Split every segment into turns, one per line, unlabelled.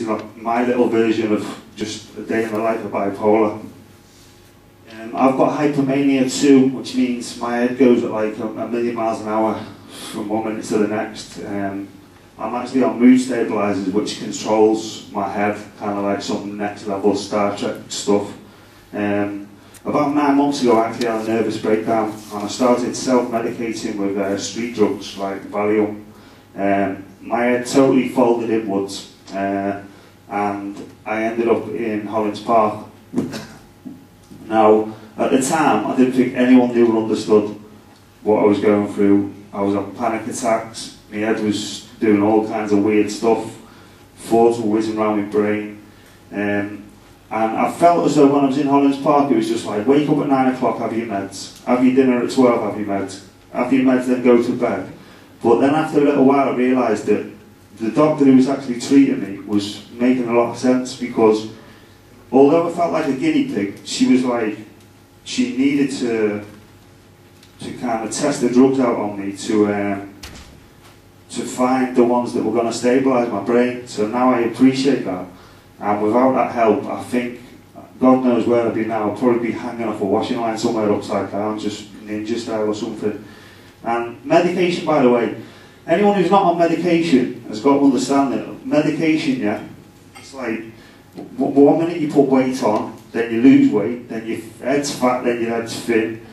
is like my little version of just a day in the life of bipolar. I've got hypomania too, which means my head goes at like a million miles an hour from one minute to the next. I'm actually on mood stabilizers, which controls my head, kind of like some next level Star Trek stuff. About 9 months ago, I actually had a nervous breakdown, and I started self-medicating with street drugs like Valium. My head totally folded inwards, and I ended up in Hollands Park. Now, at the time, I didn't think anyone knew or understood what I was going through. I was on panic attacks, my head was doing all kinds of weird stuff, thoughts were whizzing around my brain. And I felt as though when I was in Hollands Park, it was just like, wake up at 9 o'clock, have your meds. Have your dinner at 12, have your meds. Have your meds, then go to bed. But then after a little while, I realised that the doctor who was actually treating me was making a lot of sense, because although I felt like a guinea pig, she was like, she needed to kind of test the drugs out on me to find the ones that were going to stabilise my brain. So now I appreciate that. And without that help, I think, God knows where I'd be now. I'd probably be hanging off a washing line somewhere upside down, just ninja style or something. And medication, by the way, anyone who's not on medication has got to understand that medication, yeah, it's like, one minute you put weight on, then you lose weight, then your head's fat, then your head's thin,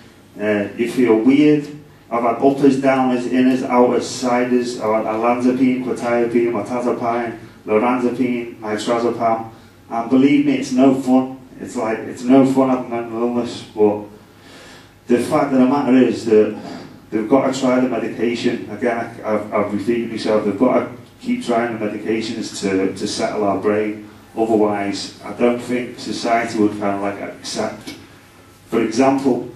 you feel weird. I've had uppers, downers, inners, outers, siders, I've had olanzapine, quetiapine, mirtazapine, lorazepam, nitrazepam, and believe me, it's no fun. It's like, it's no fun having mental illness, but the fact of the matter is that they've got to try the medication. Again, I've repeated myself, they've got to keep trying the medications to settle our brain. Otherwise, I don't think society would kind of like accept. For example,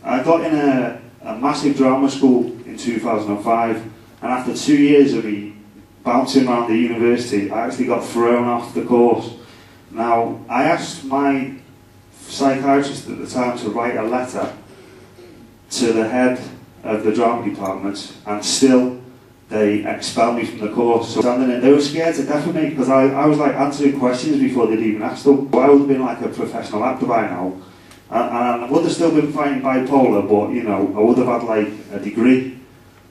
I got in a massive drama school in 2005, and after 2 years of me bouncing around the university, I actually got thrown off the course. Now, I asked my psychiatrist at the time to write a letter to the head of the drama department, and still they expelled me from the course. So they were scared to death of me, because I was like answering questions before they'd even asked them. I would have been like a professional actor by now, and I would have still been fighting bipolar, but you know, I would have had like a degree.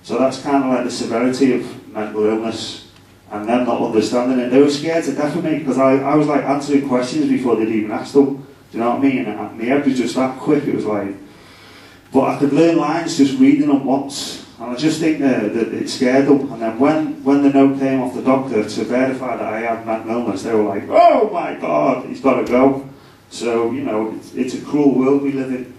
So that's kind of like the severity of mental illness, and them not understanding it. They were scared to death of me, because I was like answering questions before they'd even asked them. Do you know what I mean? And my head was just that quick, it was like, but I could learn lines just reading them once. And I just think that it scared them. And then when the note came off the doctor to verify that I had mental illness, they were like, oh my God, he's got to go. So, you know, it's a cruel world we live in.